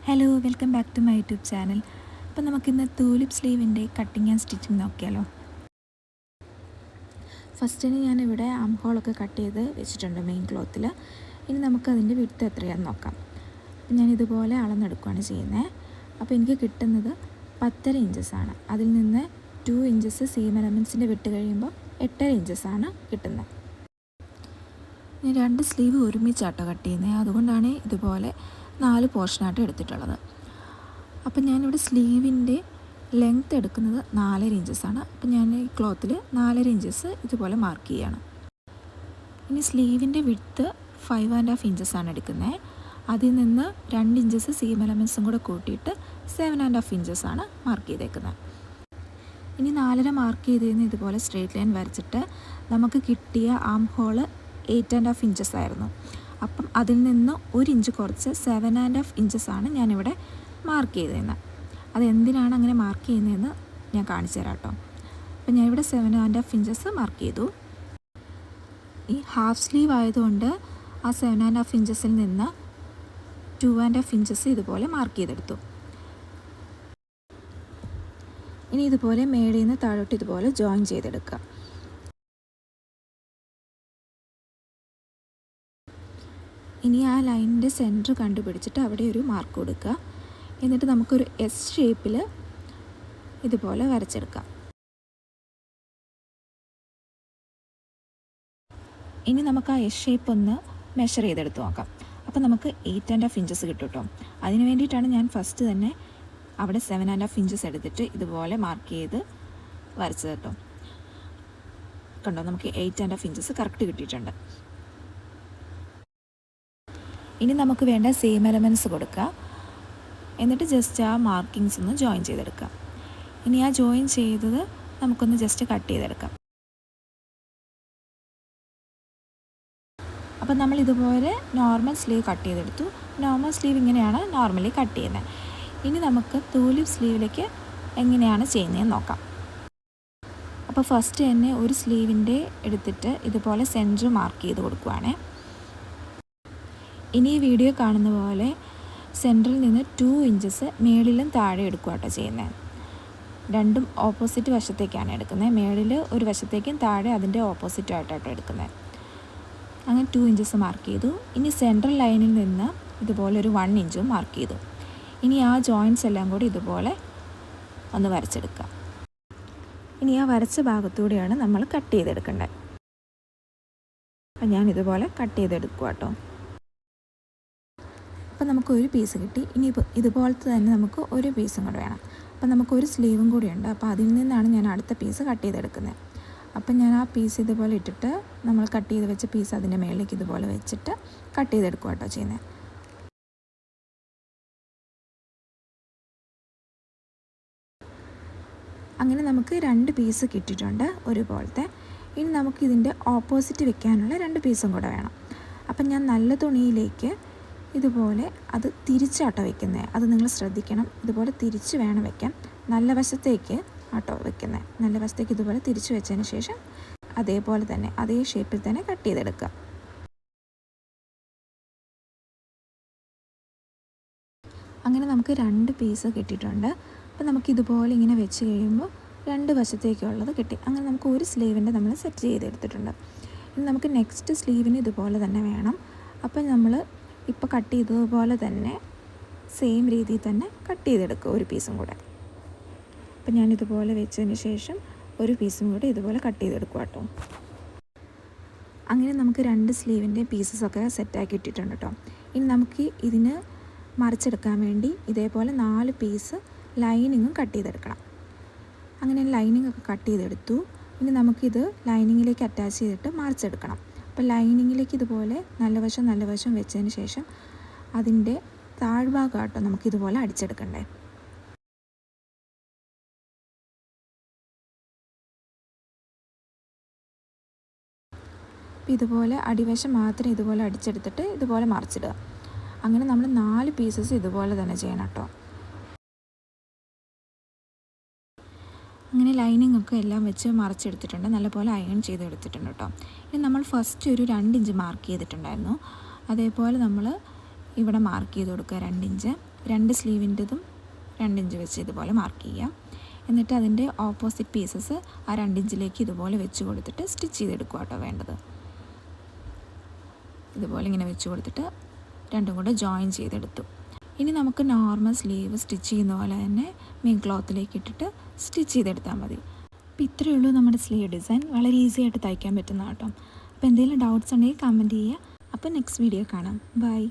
Hello, welcome back to my YouTube channel. അപ്പോൾ നമുക്കിന്ന് തൂലിപ്പ് സ്ലീവിൻ്റെ കട്ടിങ് ആൻഡ് സ്റ്റിച്ചിങ് നോക്കിയാലോ. ഫസ്റ്റിന് ഞാനിവിടെ ആം ഹോളൊക്കെ കട്ട് ചെയ്ത് വെച്ചിട്ടുണ്ട് മെയിൻ ക്ലോത്തിൽ. ഇനി നമുക്കതിൻ്റെ വിഡ്ത്ത് എത്രയാണെന്ന് നോക്കാം. അപ്പോൾ ഞാൻ ഇതുപോലെ അളന്നെടുക്കുകയാണ് ചെയ്യുന്നത്. അപ്പോൾ എനിക്ക് കിട്ടുന്നത് 10.5 ഇഞ്ചസാണ്. അതിൽ നിന്ന് 2 ഇഞ്ചസ് സീം എലമെൻസിൻ്റെ വിട്ട് കഴിയുമ്പോൾ 8.5 ഇഞ്ചസാണ് കിട്ടുന്നത്. ഞാൻ 2 സ്ലീവ് ഒരുമിച്ചാട്ടോ കട്ട് ചെയ്യുന്നത്, അതുകൊണ്ടാണ് ഇതുപോലെ 4 പോർഷനായിട്ട് എടുത്തിട്ടുള്ളത്. അപ്പം ഞാനിവിടെ സ്ലീവിൻ്റെ ലെങ്ത്ത് എടുക്കുന്നത് 4.5 ഇഞ്ചസാണ്. അപ്പം ഞാൻ ഈ ക്ലോത്തിൽ 4.5 ഇഞ്ചസ് ഇതുപോലെ മാർക്ക് ചെയ്യുകയാണ്. ഇനി സ്ലീവിൻ്റെ വിഡ്ത്ത് 5.5 ഇഞ്ചസാണ് എടുക്കുന്നത്. അതിൽ നിന്ന് 2 ഇഞ്ചസ് സീം എലമെൻസും കൂടെ കൂട്ടിയിട്ട് 7.5 ഇഞ്ചസാണ് മാർക്ക് ചെയ്തേക്കുന്നത്. ഇനി 4.5 മാർക്ക് ചെയ്തിരുന്ന ഇതുപോലെ സ്ട്രെയിറ്റ് ലൈൻ വരച്ചിട്ട് നമുക്ക് കിട്ടിയ ആം ഹോള് 8.5 ഇഞ്ചസ് ആയിരുന്നു. അപ്പം അതിൽ നിന്ന് 1 ഇഞ്ച് കുറച്ച് 7.5 ഇഞ്ചസാണ് ഞാനിവിടെ മാർക്ക് ചെയ്തതെന്ന്. അതെന്തിനാണ് അങ്ങനെ മാർക്ക് ചെയ്യുന്നതെന്ന് ഞാൻ കാണിച്ചു തരാം കേട്ടോ. അപ്പം ഞാനിവിടെ 7.5 ഇഞ്ചസ് മാർക്ക് ചെയ്തു. ഈ ഹാഫ് സ്ലീവ് ആയതുകൊണ്ട് ആ 7.5 ഇഞ്ചസിൽ നിന്ന് 2.5 ഇഞ്ചസ് ഇതുപോലെ മാർക്ക് ചെയ്തെടുത്തു. ഇനി ഇതുപോലെ മേളിൽ നിന്ന് താഴോട്ട് ഇതുപോലെ ജോയിൻ ചെയ്തെടുക്കുക. ഇനി ആ ലൈനിൻ്റെ സെൻറ്റർ കണ്ടുപിടിച്ചിട്ട് അവിടെ ഒരു മാർക്ക് കൊടുക്കുക. എന്നിട്ട് നമുക്കൊരു എസ് ഷേപ്പിൽ ഇതുപോലെ വരച്ചെടുക്കാം. ഇനി നമുക്ക് ആ എസ് ഷേപ്പ് ഒന്ന് മെഷർ ചെയ്തെടുത്ത് നോക്കാം. അപ്പോൾ നമുക്ക് 8.5 ഇഞ്ചസ് കിട്ടും കേട്ടോ. അതിന് വേണ്ടിയിട്ടാണ് ഞാൻ ഫസ്റ്റ് തന്നെ അവിടെ 7.5 ഇഞ്ചസ് എടുത്തിട്ട് ഇതുപോലെ മാർക്ക് ചെയ്ത് വരച്ചത് കേട്ടോ. കണ്ടോ, നമുക്ക് 8.5 ഇഞ്ചസ് കറക്റ്റ് കിട്ടിയിട്ടുണ്ട്. ഇനി നമുക്ക് വേണ്ട സെയിം എലമെൻറ്റ്സ് കൊടുക്കുക. എന്നിട്ട് ജസ്റ്റ് ആ മാർക്കിങ്സ് ഒന്ന് ജോയിൻ ചെയ്തെടുക്കാം. ഇനി ആ ജോയിൻ ചെയ്തത് നമുക്കൊന്ന് ജസ്റ്റ് കട്ട് ചെയ്തെടുക്കാം. അപ്പം നമ്മൾ ഇതുപോലെ നോർമൽ സ്ലീവ് കട്ട് ചെയ്തെടുത്തു. നോർമൽ സ്ലീവ് ഇങ്ങനെയാണ് നോർമലി കട്ട് ചെയ്യുന്നത്. ഇനി നമുക്ക് തൂലിപ്പ് സ്ലീവിലേക്ക് എങ്ങനെയാണ് ചെയ്യുന്നതെന്ന് നോക്കാം. അപ്പോൾ ഫസ്റ്റ് തന്നെ ഒരു സ്ലീവിൻ്റെ എടുത്തിട്ട് ഇതുപോലെ സെൻറ്റർ മാർക്ക് ചെയ്ത് കൊടുക്കുവാണേ. ഇനി ഈ വീഡിയോ കാണുന്ന പോലെ സെൻറ്ററിൽ നിന്ന് 2 ഇഞ്ചസ് മേളിലും താഴെ എടുക്കുക കേട്ടോ ചെയ്യുന്നത്. രണ്ടും ഓപ്പോസിറ്റ് വശത്തേക്കാണ് എടുക്കുന്നത്. മേളിൽ ഒരു വശത്തേക്കും താഴെ അതിൻ്റെ ഓപ്പോസിറ്റായിട്ടാട്ടോ എടുക്കുന്നത്. അങ്ങനെ 2 ഇഞ്ചസ് മാർക്ക് ചെയ്തു. ഇനി സെൻട്രൽ ലൈനിൽ നിന്ന് ഇതുപോലെ ഒരു 1 ഇഞ്ചും മാർക്ക് ചെയ്തു. ഇനി ആ ജോയിൻറ്റ്സ് എല്ലാം കൂടി ഇതുപോലെ ഒന്ന് വരച്ചെടുക്കുക. ഇനി ആ വരച്ച ഭാഗത്തൂടെയാണ് നമ്മൾ കട്ട് ചെയ്തെടുക്കേണ്ടത്. അപ്പം ഞാൻ ഇതുപോലെ കട്ട് ചെയ്തെടുക്കുക കേട്ടോ. അപ്പോൾ നമുക്ക് ഒരു പീസ് കിട്ടി. ഇനി ഇതുപോലത്തെ തന്നെ നമുക്ക് ഒരു പീസും കൂടെ വേണം. അപ്പോൾ നമുക്ക് ഒരു സ്ലീവും കൂടിയുണ്ട്. അപ്പോൾ അതിൽ നിന്നാണ് ഞാൻ അടുത്ത പീസ് കട്ട് ചെയ്തെടുക്കുന്നത്. അപ്പം ഞാൻ ആ പീസ് ഇതുപോലെ ഇട്ടിട്ട് നമ്മൾ കട്ട് ചെയ്ത് വെച്ച പീസ് അതിൻ്റെ മേളിലേക്ക് ഇതുപോലെ വെച്ചിട്ട് കട്ട് ചെയ്തെടുക്കുക കേട്ടോ ചെയ്യുന്നത്. അങ്ങനെ നമുക്ക് 2 പീസ് കിട്ടിയിട്ടുണ്ട് ഒരുപോലത്തെ. ഇനി നമുക്ക് ഇതിൻ്റെ ഓപ്പോസിറ്റ് വെക്കാനുള്ള 2 പീസും കൂടെ വേണം. അപ്പം ഞാൻ നല്ല തുണിയിലേക്ക് ഇതുപോലെ അത് തിരിച്ചാട്ടോ വെക്കുന്നത്. അത് നിങ്ങൾ ശ്രദ്ധിക്കണം. ഇതുപോലെ തിരിച്ച് വേണം വെക്കാൻ. നല്ല വശത്തേക്ക് ആട്ടോ വെക്കുന്നത്. നല്ല വശത്തേക്ക് ഇതുപോലെ തിരിച്ച് വെച്ചതിന് ശേഷം അതേപോലെ തന്നെ അതേ ഷേപ്പിൽ തന്നെ കട്ട് ചെയ്തെടുക്കുക. അങ്ങനെ നമുക്ക് 2 പീസ് കിട്ടിയിട്ടുണ്ട്. അപ്പോൾ നമുക്ക് ഇതുപോലെ ഇങ്ങനെ വെച്ച് കഴിയുമ്പോൾ 2 വശത്തേക്കുള്ളത് കിട്ടി. അങ്ങനെ നമുക്ക് ഒരു സ്ലീവിൻ്റെ നമ്മൾ സെറ്റ് ചെയ്തെടുത്തിട്ടുണ്ട്. ഇനി നമുക്ക് നെക്സ്റ്റ് സ്ലീവിന് ഇതുപോലെ തന്നെ വേണം. അപ്പം നമ്മൾ ഇപ്പോൾ കട്ട് ചെയ്തതുപോലെ തന്നെ സെയിം രീതിയിൽ തന്നെ കട്ട് ചെയ്തെടുക്കുക ഒരു പീസും കൂടെ. അപ്പം ഞാനിതുപോലെ വെച്ചതിന് ശേഷം ഒരു പീസും കൂടെ ഇതുപോലെ കട്ട് ചെയ്തെടുക്കുക കേട്ടോ. അങ്ങനെ നമുക്ക് 2 സ്ലീവിൻ്റെ പീസസൊക്കെ സെറ്റാക്കി ഇട്ടിട്ടുണ്ട് കേട്ടോ. ഇനി നമുക്ക് ഇതിന് മറിച്ചെടുക്കാൻ വേണ്ടി ഇതേപോലെ 4 പീസ് ലൈനിങ്ങും കട്ട് ചെയ്തെടുക്കണം. അങ്ങനെ ലൈനിങ് ഒക്കെ കട്ട് ചെയ്തെടുത്തു. ഇനി നമുക്കിത് ലൈനിങ്ങിലേക്ക് അറ്റാച്ച് ചെയ്തിട്ട് മറിച്ചെടുക്കണം. അപ്പോൾ ലൈനിങ്ങിലേക്ക് ഇതുപോലെ നല്ല വശം വെച്ചതിന് ശേഷം അതിൻ്റെ താഴ്ഭാഗമാട്ടോ നമുക്കിതുപോലെ അടിച്ചെടുക്കണ്ടേ. അപ്പോൾ ഇതുപോലെ അടിവശം മാത്രം ഇതുപോലെ അടിച്ചെടുത്തിട്ട് ഇതുപോലെ മറിച്ചിടുക. അങ്ങനെ നമ്മൾ 4 പീസസ് ഇതുപോലെ തന്നെ ചെയ്യണം കേട്ടോ. അങ്ങനെ ലൈനിങ് ഒക്കെ എല്ലാം വെച്ച് മറിച്ചെടുത്തിട്ടുണ്ട്. നല്ലപോലെ അയൺ ചെയ്തെടുത്തിട്ടുണ്ട് കേട്ടോ. ഇനി നമ്മൾ ഫസ്റ്റ് ഒരു 2 ഇഞ്ച് മാർക്ക് ചെയ്തിട്ടുണ്ടായിരുന്നു. അതേപോലെ നമ്മൾ ഇവിടെ മാർക്ക് ചെയ്ത് കൊടുക്കുക 2 ഇഞ്ച്. 2 സ്ലീവിൻ്റെതും 2 ഇഞ്ച് വെച്ച് ഇതുപോലെ മാർക്ക് ചെയ്യാം. എന്നിട്ട് അതിൻ്റെ ഓപ്പോസിറ്റ് പീസസ് ആ 2 ഇഞ്ചിലേക്ക് ഇതുപോലെ വെച്ച് കൊടുത്തിട്ട് സ്റ്റിച്ച് ചെയ്തെടുക്കുക കേട്ടോ വേണ്ടത്. ഇതുപോലെ ഇങ്ങനെ വെച്ച് കൊടുത്തിട്ട് രണ്ടും കൂടെ ജോയിൻ ചെയ്തെടുത്തു. ഇനി നമുക്ക് നോർമൽ സ്ലീവ് സ്റ്റിച്ച് ചെയ്യുന്ന പോലെ തന്നെ മെയിൻ ക്ലോത്തിലേക്ക് ഇട്ടിട്ട് സ്റ്റിച്ച് ചെയ്തെടുത്താൽ മതി. അപ്പോൾ ഇത്രയേ ഉള്ളൂ നമ്മുടെ സ്ലീവ് ഡിസൈൻ. വളരെ ഈസി ആയിട്ട് തയ്ക്കാൻ പറ്റുന്ന കേട്ടോ. അപ്പോൾ എന്തെങ്കിലും ഡൗട്ട്സ് ഉണ്ടെങ്കിൽ കമൻറ്റ് ചെയ്യുക. അപ്പോൾ നെക്സ്റ്റ് വീഡിയോ കാണാം. ബൈ.